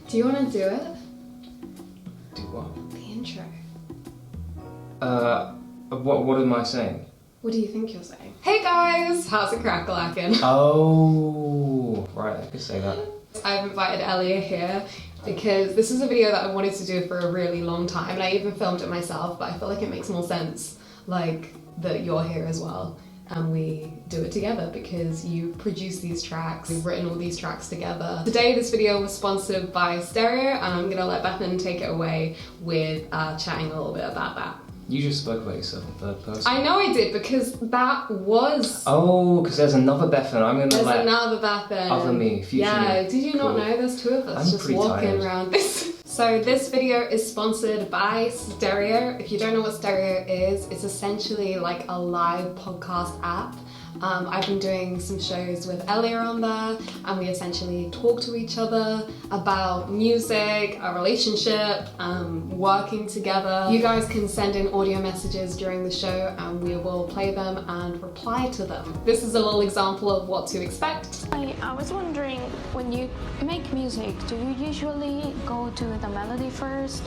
Do you want to do it? Do what? The intro. What am I saying? What do you think you're saying? Hey guys, how's it crack-a-lackin'? Oh, right, I could say that. I've invited Elia here because this is a video that I wanted to do for a really long time, and I even filmed it myself, but I feel like it makes more sense like that you're here as well and we do it together because you produce these tracks, we've written all these tracks together. Today this video was sponsored by Stereo, and I'm gonna let Bethan take it away with chatting a little bit about that. You just spoke about yourself in third person. I know I did, because that was... Oh, because there's another Bethan. I'm going to let... There's another Bethan. Other me, future yeah, me. Did you not know there's two of us I'm just pretty walking tired. around this? So this video is sponsored by Stereo. If you don't know what Stereo is, it's essentially like a live podcast app. I've been doing some shows with Elia on there, and we essentially talk to each other about music, our relationship, working together. You guys can send in audio messages during the show and we will play them and reply to them. This is a little example of what to expect. I was wondering, when you make music, do you usually go to the melody first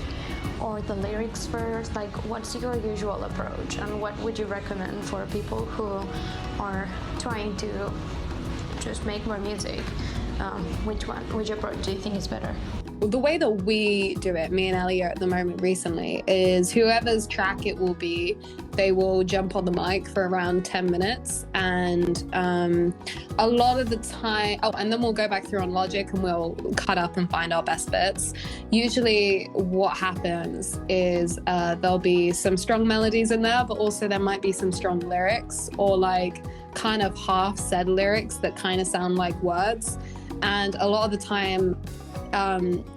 or the lyrics first? Like, what's your usual approach, and what would you recommend for people who are trying to just make more music? Which approach do you think is better? The way that we do it, me and Elia at the moment recently, is whoever's track it will be, they will jump on the mic for around 10 minutes, and a lot of the time, and then we'll go back through on Logic and we'll cut up and find our best bits. Usually what happens is there'll be some strong melodies in there, but also there might be some strong lyrics, or like kind of half said lyrics that kind of sound like words. And a lot of the time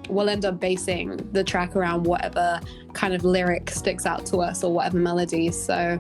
we'll end up basing the track around whatever kind of lyric sticks out to us, or whatever melody. So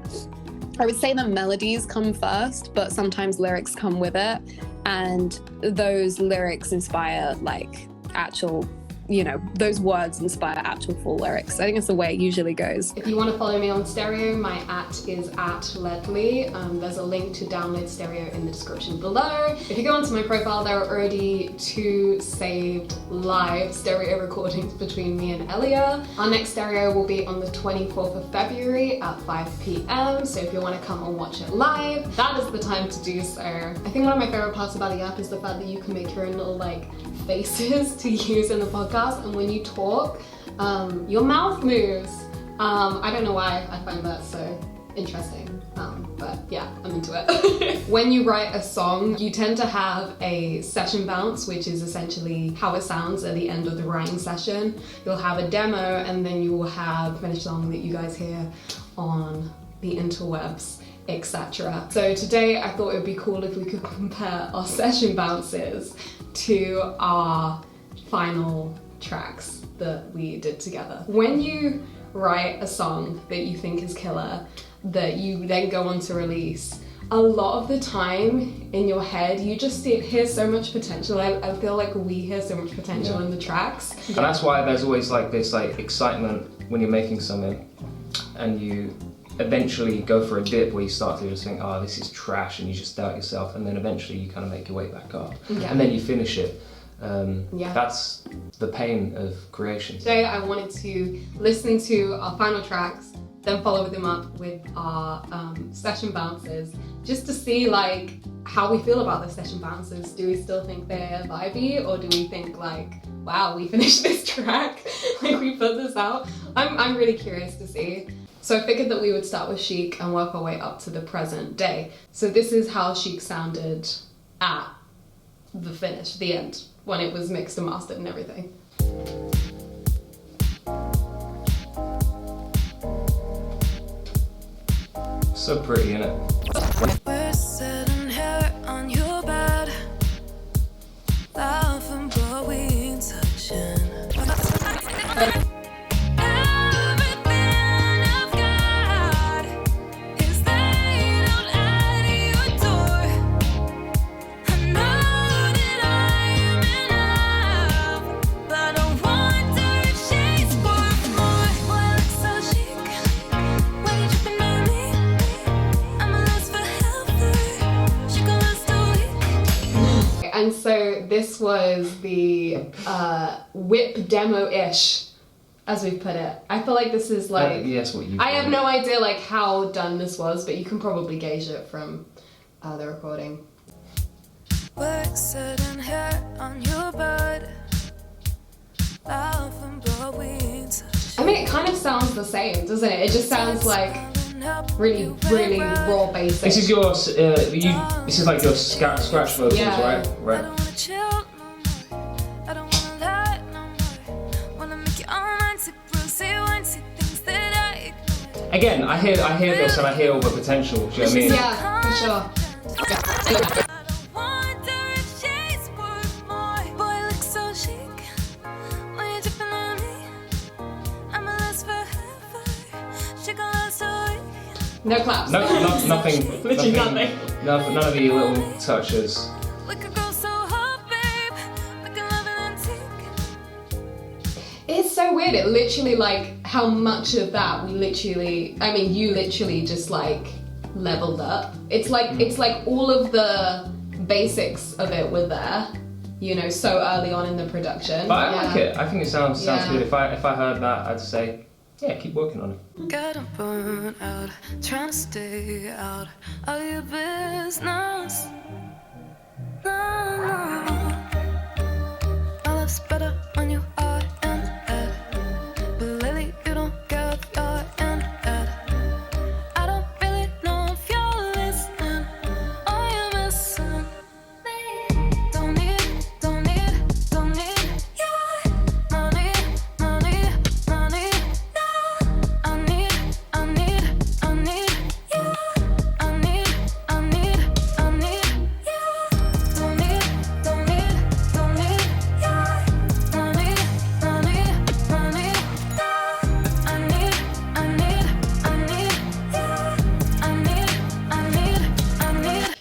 I would say the melodies come first, but sometimes lyrics come with it, and those lyrics inspire like actual, you know, those words inspire actual full lyrics. I think it's the way it usually goes. If you want to follow me on Stereo, my @ is @Leadley. There's a link to download Stereo in the description below. If you go onto my profile, there are already 2 saved live stereo recordings between me and Elia. Our next stereo will be on the 24th of February at 5 p.m. So if you want to come and watch it live, that is the time to do so. I think one of my favorite parts about the app is the fact that you can make your own little like faces to use in the podcast, and when you talk, your mouth moves. I don't know why I find that so interesting, but yeah, I'm into it. When you write a song, you tend to have a session bounce, which is essentially how it sounds at the end of the writing session. You'll have a demo, and then you will have a finished song that you guys hear on the interwebs, etc. So today I thought it would be cool if we could compare our session bounces to our final tracks that we did together. When you write a song that you think is killer, that you then go on to release, a lot of the time in your head you just hear so much potential. I feel like we hear so much potential in the tracks. And that's why there's always like this like excitement when you're making something, and you eventually go for a dip where you start to just think, oh, this is trash, and you just doubt yourself, and then eventually you kind of make your way back up, and then you finish it. That's the pain of creation. Today I wanted to listen to our final tracks, then follow them up with our session bounces, just to see like how we feel about the session bounces. Do we still think they're vibey, or do we think like, wow, we finished this track, like we put this out? I'm really curious to see. So I figured that we would start with Chic and work our way up to the present day. So this is how Chic sounded at the finish, the end, when it was mixed and mastered and everything. So pretty, isn't it? We're sitting here on your bed, laughing but we ain't touching. And so this this was the whip demo-ish, as we've put it. I feel like this is like... yes, what you... I have no idea like how done this was, but you can probably gauge it from the recording. We're sitting here on your bed, laughing, but we ain't touching. I mean, it kind of sounds the same, doesn't it? It just sounds like really, really raw basic. This is your, this is like your scratch vocals, Yeah. right? I Right. don't wanna chill no more. I don't wanna lie no more. Wanna make you all antsy, bruisey, wanty things that I ignore. Again, I hear this and I hear all the potential. Do you know what I mean? Yeah, for sure. I don't wonder if she's worth more. Boy, look so chic when you're dripping on me. I'm a last forever. She gon' last so weak. No claps. Nothing. Literally nothing. None of the little touches. Like a girl so hot, babe. Like a love an antique. It's so weird. It literally like how much of that you literally just like leveled up. It's like all of the basics of it were there, you know, so early on in the production. But I like it. I think it sounds Yeah. good. If I heard that, I'd say, yeah, keep working on it. Getting burnt out, trying to stay out of your business. No. My life's better when you are in it. But lately you don't care if you're in it. I don't really know if you're listening or you're missing me. Don't need your money. No, I need you. I need you. Don't need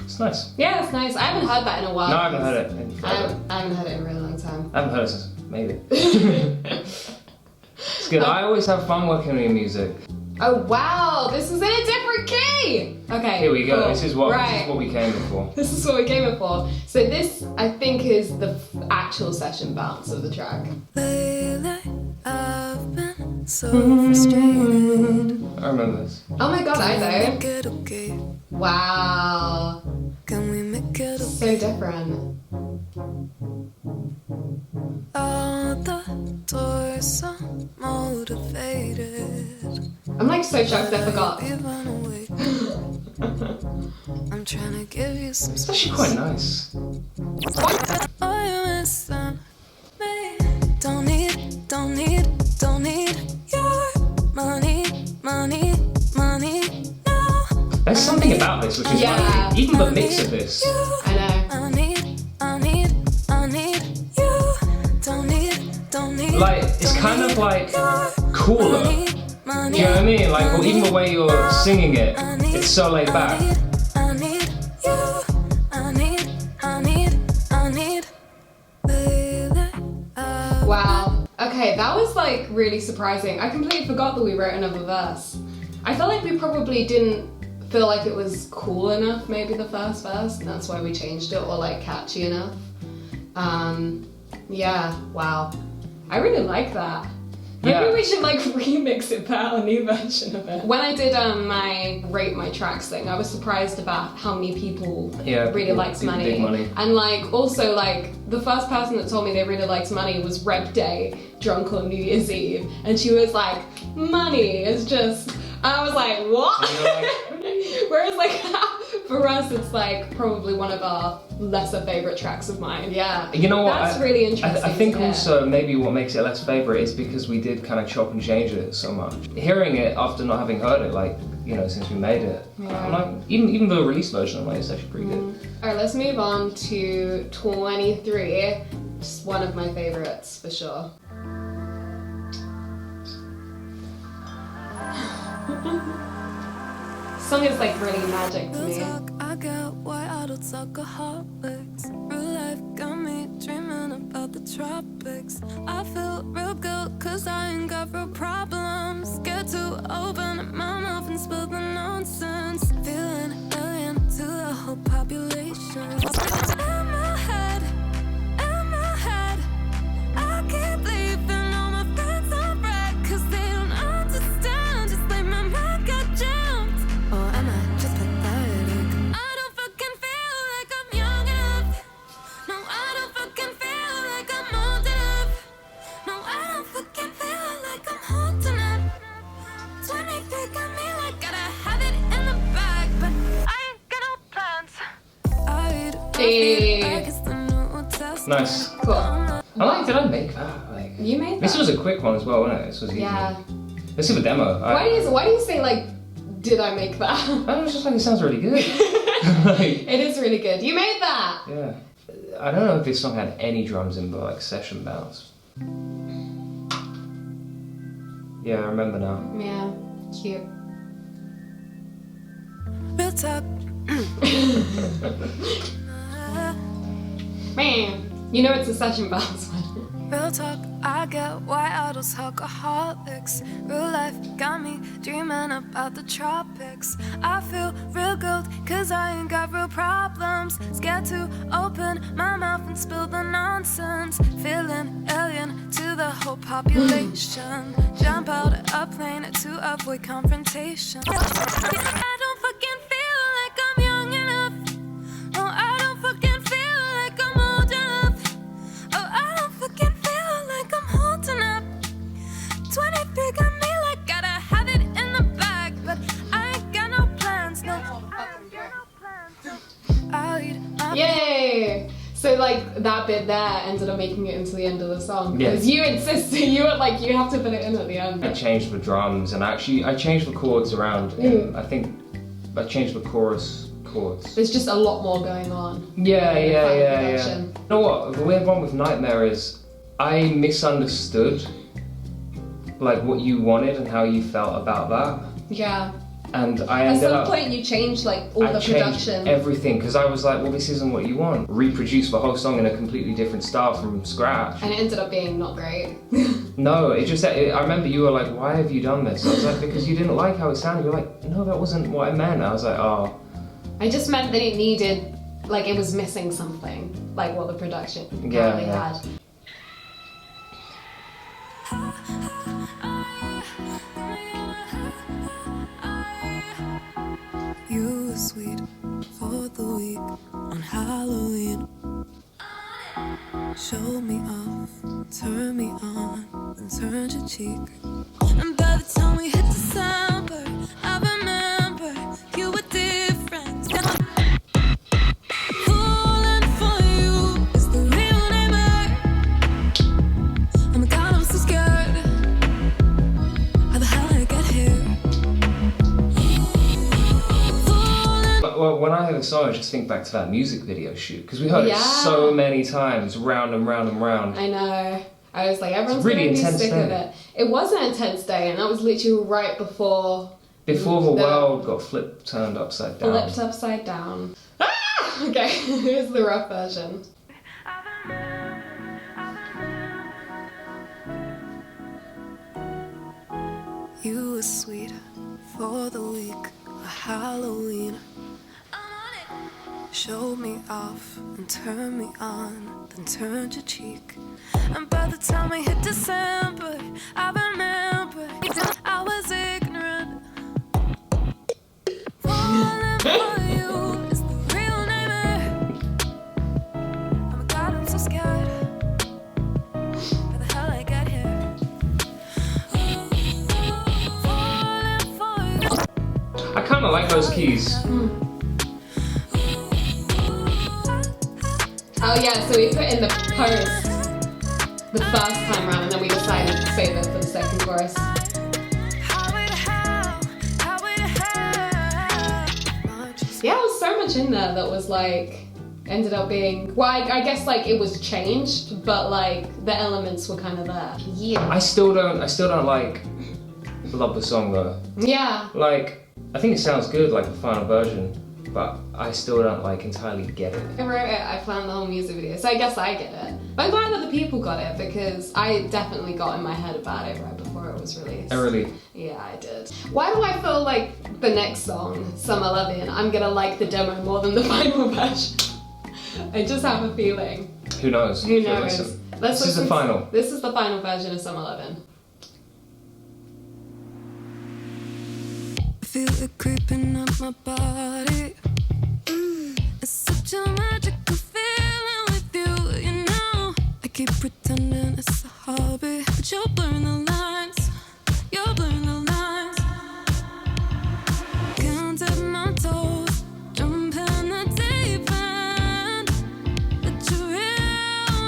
It's nice. Yeah, it's nice. I haven't heard that in a while. No, I haven't heard it in forever. I haven't heard it in a really long time. I haven't heard it since made it. It's good. I always have fun working on your music. Oh wow, this is in a different key. Okay. Here we go. Cool. This is what we came here for. This is what we came here for. So this, I think, is the actual session bounce of the track. Lately, I've been so frustrated. I remember this. Oh my god, I know. Make it okay. Wow. Can we make it So okay? different. All the doors so motivated. I'm like so shocked I forgot. You run away. I'm trying to give you some It's actually space. quite nice. Oh, you missing me? Don't need your money. No, There's something about this which is Yeah. like, even the mix of this. I know. I need you. Don't need. Like, it's kind of like cooler. Do you know what I mean? Like, or even the way you're singing it, it's so laid back. I need you. I need. Lately, I've Wow. Okay, that was like really surprising. I completely forgot that we wrote another verse. I felt like we probably didn't feel like it was cool enough, maybe the first verse, and that's why we changed it, or like catchy enough. Yeah, wow. I really like that. Maybe Yeah. we should like remix it, put out a new version of it. When I did my rate my tracks thing, I was surprised about how many people really liked Big Money. Money. And like also like the first person that told me they really liked Money was Rep Day, drunk on New Year's Eve, and she was like, Money is just. I was like, what? Whereas like for us, it's like probably one of our lesser favorite tracks of mine. Yeah. You know what? That's really interesting. I think to hear. also maybe what makes it less favorite is because we did kind of chop and change it so much. Hearing it after not having heard it, like, you know, since we made it, I'm like, even the release version, I'm like, it's actually pretty good. All right, let's move on to 23. Just one of my favorites for sure. Song is like really magic to me. I get why adults alcoholics. Real life got me dreaming about the tropics. I feel real good cause I ain't got real problems. Get too open in my mouth and spill the nonsense. Feeling alien to the whole population. In my head Nice. Cool. Did I make that? Like, You made that. this was a quick one as well, wasn't it? This was easy. Yeah. Let's do a demo. Why do you say like, did I make that? I was just like, it sounds really good. Like, It is really good. You made that. yeah. I don't know if this song had any drums in, but like session bounce. Yeah, I remember now. Yeah. Cute. Real talk. Man. You know it's a session bounce one. Real talk, I get why idols alcoholics. Real life got me dreaming about the tropics. I feel real good, cause I ain't got real problems. Scared to open my mouth and spill the nonsense. Feeling alien to the whole population. Jump out of a plane to avoid confrontation. I don't fucking feel like I'm young enough. No, I don't fucking feel like I'm old enough. Oh, I don't fucking feel like I'm holding up. 23 got me like gotta have it in the bag, but I ain't got no plans, no. I ain't got no plans, no. I'll eat up. Yay! So like that bit there ended up making it into the end of the song Yeah. because you insisted. You were like, you have to put it in at the end. I changed the drums and actually I changed the chords around. I think I changed the chorus chords. There's just a lot more going on. Yeah. production. You know what? The weird one with Nightmare is I misunderstood like what you wanted and how you felt about that, Yeah. and I At ended some up. point, you changed like all I the changed production. everything because I was like, well, this isn't what you want. Reproduce the whole song in a completely different style from scratch. And it ended up being not great. No, I remember you were like, why have you done this? I was like, because you didn't like how it sounded. You're like, no, that wasn't what I meant. I was like, oh. I just meant that it needed, like it was missing something, like what the production apparently Yeah. had. You were sweet for the week on Halloween. Show me off, turn me on, then turn your cheek. And by the time we hit December, I remember you were different. Falling for you is the real name. Oh my God, I'm so scared. How the hell did I get here? Well, when I hear the song, I just think back to that music video shoot because we heard it so many times, round and round and round. I know. I was like, everyone's really gonna be intense sick day. of it. It was an intense day, and that was literally right before The world got turned upside down. flipped upside down. Ah! Okay, here's the rough version. You were sweet for the week of Halloween. Showed me off and turned me on, then turned your cheek. And by the time we hit December, I remember I was ignorant. Falling for you is the real name. Oh my God, I'm so scared. How the hell I got here? Falling for you. I kind of like those keys. Oh yeah, so we put in the post the first time round, and then we decided to save it for the second chorus. Yeah, there was so much in there that was like, ended up being, well, I guess like it was changed, but like the elements were kind of there. Yeah. I still don't like love the song though. Yeah. Like, I think it sounds good, like the final version, but I still don't like entirely get it. I wrote it, I planned the whole music video, so I guess I get it. But I'm glad other people got it because I definitely got in my head about it right before it was released. I really. Yeah, I did. Why do I feel like the next song, Summer Lovin', I'm gonna like the demo more than the final version? I just have a feeling. Who knows? Who Sure, knows? listen. Let's This is the listen- final. This is the final version of Summer Lovin'. I feel it creeping up my body. It's such a magical feeling with you, you know. I keep pretending it's a hobby, but you're blurring the lines. You're blurring the lines. Can't tap my toes, jumping the deep end. But you're real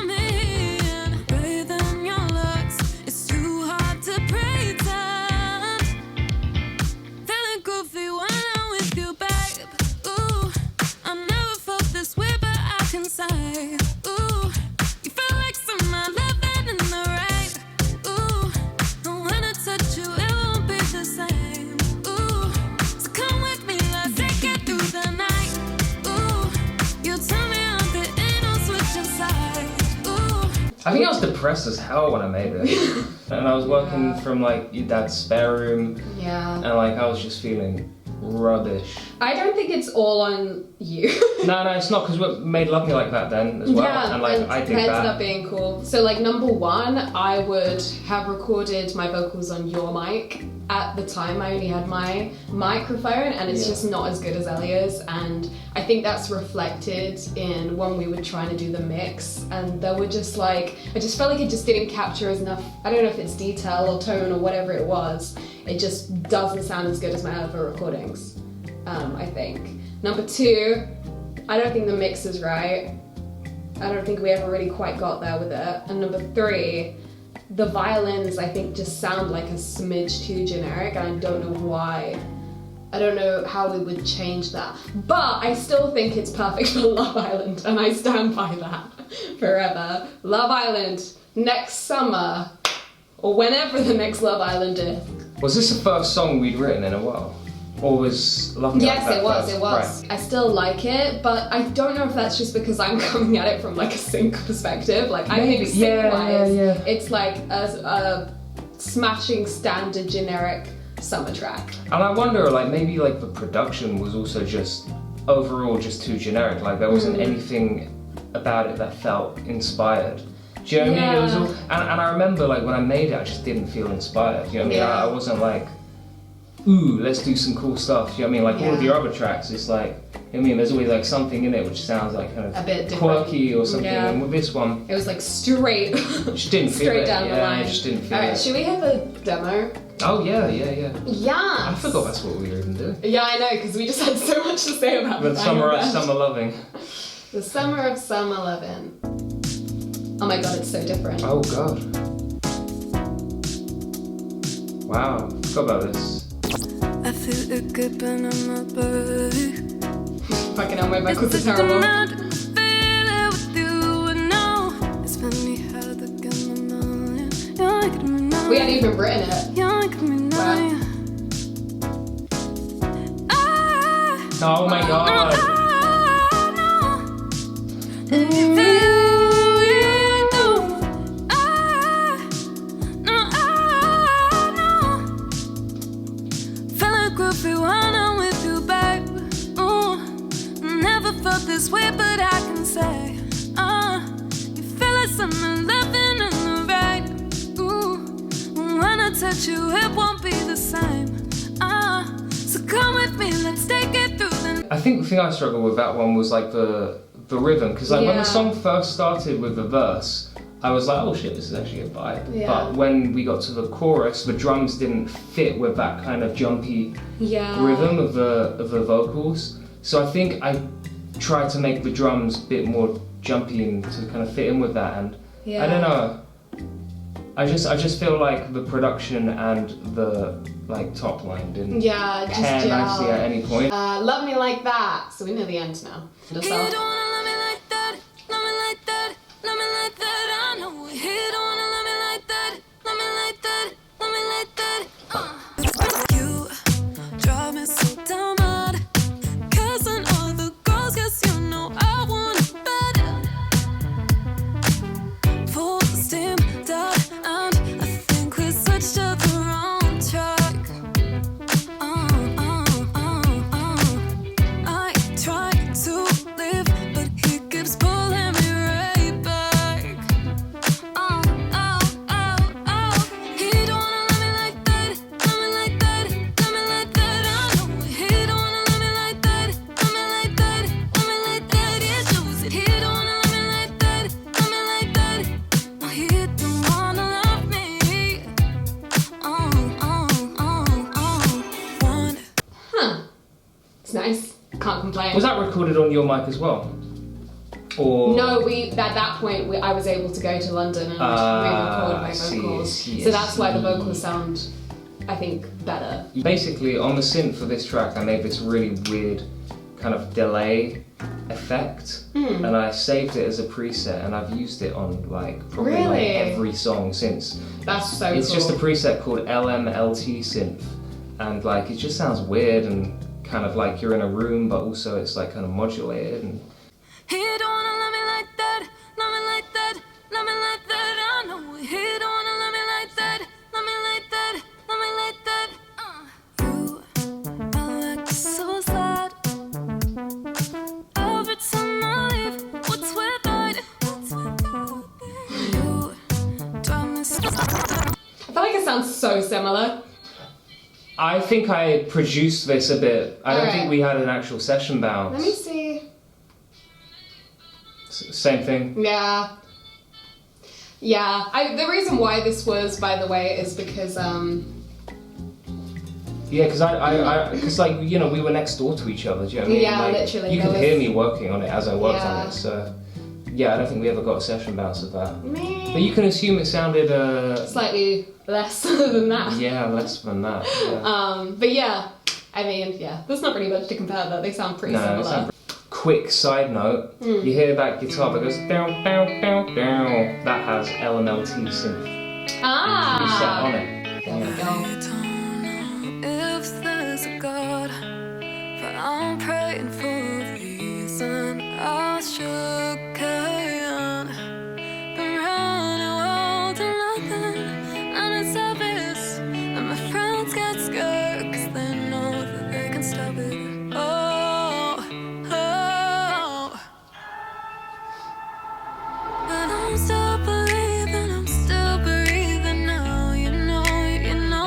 think I was depressed as hell when I made it. And I was working from like your dad's spare room. Yeah. And like I was just feeling rubbish. I don't think it's all on you. No, it's not, because we made Love Me Like That then as well. Yeah, and like I did ended that. up being cool. So like number one, I would have recorded my vocals on your mic. At the time, I only had my microphone, and it's just not as good as Elia's. And I think that's reflected in when we were trying to do the mix. And there were just like, I just felt like it just didn't capture enough. I don't know if it's detail or tone or whatever it was. It just doesn't sound as good as my other recordings. I think. Number two, I don't think the mix is right. I don't think we ever really quite got there with it. And number three, the violins I think just sound like a smidge too generic, and I don't know why. I don't know how we would change that. But I still think it's perfect for Love Island, and I stand by that forever. Love Island, next summer, or whenever the next Love Island is. Was this the first song we'd written in a while? Or was Love Me Like That Yes, first? it was. Right. I still like it, but I don't know if that's just because I'm coming at it from like a sync perspective. Like I think sync-wise, it's like a smashing standard generic summer track. And I wonder, like, maybe like the production was also just overall just too generic. Like there wasn't anything about it that felt inspired. Do you know what I mean? It was all, and I remember like when I made it, I just didn't feel inspired. You know what I mean? I wasn't like, ooh, let's do some cool stuff. You know what I mean? Like all of your other tracks, it's like, you know what I mean? There's always like something in it which sounds like kind of a bit different, quirky or something. And with this one, it was like straight, just didn't feel straight it. down the line. I just didn't feel Alright, it. should we have a demo? Oh yeah. Yeah. I forgot that's what we were even doing. Yeah, I know, because we just had so much to say about But the summer band. summer loving. The summer of summer lovin'. Oh my god, it's so different. Oh god. Wow, forgot about this. I feel it gripping on my body. Fucking hell, my vocals are terrible. We hadn't even written it. Wow. Oh my god. This way, but I can say, you feel like something living in the right. Ooh, when I touch you, it won't be the same. So come with me, let's take it through the. I think the thing I struggled with that one was like the rhythm, because like when the song first started with the verse, I was like, oh shit, this is actually a vibe. Yeah. But when we got to the chorus, the drums didn't fit with that kind of jumpy rhythm of the vocals. So I think I tried to make the drums a bit more jumpy and to kind of fit in with that, and I don't know. I just feel like the production and the like top line didn't pair nicely at any point. Love Me Like That. So we know the end now. You don't wanna love me like that, love me like that, love me like that. I know you don't wanna love me like that, love me like that, love me like that. You drive me so dumb mad, kissing all the girls, 'cause you know I want it better. Full steam down, and I think we switched to the wrong track. I try to leave, but he keeps pulling me right back. He don't wanna love me like that, love me like that, love me like that. I know he don't wanna love me like that, love me like that, love me like that. He knows it. He don't wanna love me like that, love me like that. No, he don't wanna love me. One. Huh. It's nice. Can't complain. Was that recorded on your mic as well? Or No, at that point I was able to go to London and re-record my vocals. So that's why the vocals sound, I think, better. basically on the synth for this track, I made this really weird kind of delay effect, and I saved it as a preset, and I've used it on like probably like every song since. That's so It's cool. just a preset called LMLT synth, and like it just sounds weird and kind of like you're in a room, but also it's like kind of modulated. And He don't wanna love me like that, love me like that, love me like that. I feel like it sounds so similar. I think I produced this a bit. I don't Alright. think we had an actual session bounce. Let me see. Same thing. Yeah. Yeah. The reason why this was, by the way, is because Yeah, because like, you know, we were next door to each other. Do you know what I mean? Yeah, like, literally, You there could was- hear me working on it as I worked on Yeah. it. So yeah, I don't think we ever got a session bounce of that. But meh, you can assume it sounded slightly less than that. yeah, less than that. Yeah. But yeah, I mean, yeah, there's not really much to compare though. They sound pretty No, similar. it's not. Quick side note, you hear that guitar that goes down, down, down, down. That has LMLT synth preset Ah! on it. There we go. I don't know if there's a God, but I'm praying for a reason. I should carry on. Been round the world and nothing, and it's obvious that my friends get scared 'cause they know that they can stop it. Oh, oh. But I'm still believing, I'm still breathing now. You know, I know.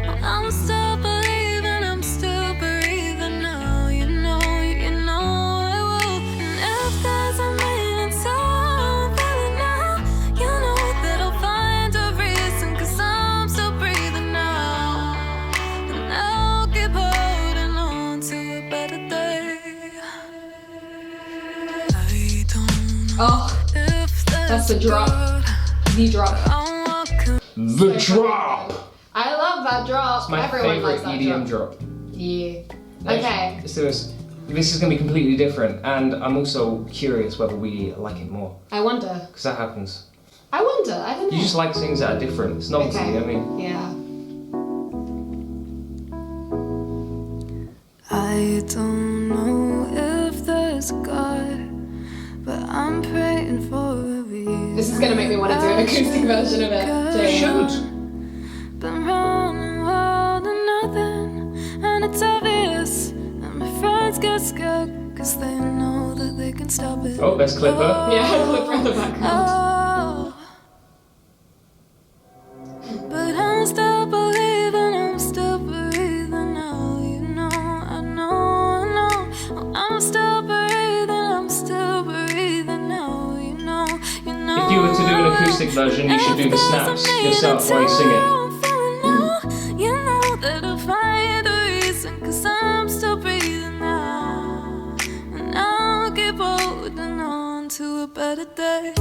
Oh, I'm still believing, I'm still breathing now. You know, I will. And if there's a meaning to how I'm feeling now, you know that I'll find a reason, 'cause I'm still breathing now. And I'll keep holding on to a better day. I don't know Oh, if that's the drop. The drop. I'm walking. The drop! I love that drop. It's my Everyone favourite loves that EDM drop. Yeah. Okay. Let's do this. This is going to be completely different, and I'm also curious whether we like it more, I wonder. because that happens. I wonder. I don't know. You just like things that are different. It's novelty, Okay. I mean. Yeah. I don't know if there's a God, but I'm praying for a reason. This is gonna make me want to do an acoustic version of it. Jay. Should. Been round the world and nothing, and it's obvious that my friends get scared 'cause they know that they can stop it. Oh, there's Clipper. Yeah, look from the background. Oh. But I'm still believing, I'm still breathing now. You know, I know. Oh, I'm still breathing, I'm still breathing now. You know. If you were to do an acoustic version, you should do the snaps yourself while you sing it. You know that I'll find a reason, 'cause I'm still breathing now. And I'll keep holding on to a better day.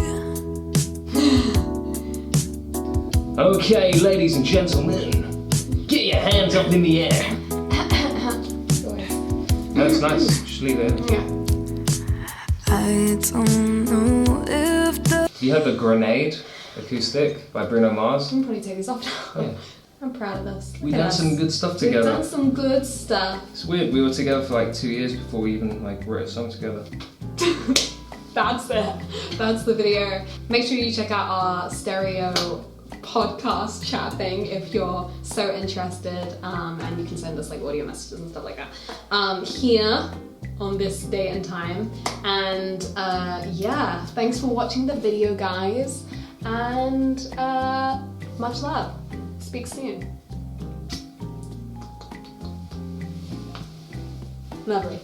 Okay, ladies and gentlemen, get your hands up in the air. That's nice. Just leave it. Yeah. I don't know if the You heard the Grenade acoustic by Bruno Mars? I'm probably take this off now. Yeah. I'm proud of us. We've Look at done us. some good stuff We've together. done some good stuff. It's weird. We were together for like 2 years before we even like wrote a song together. That's it. That's the video. Make sure you check out our stereo podcast chat thing if you're so interested, and you can send us like audio messages and stuff like that here on this date and time. And yeah, thanks for watching the video, guys, and much love. Speak soon. Lovely.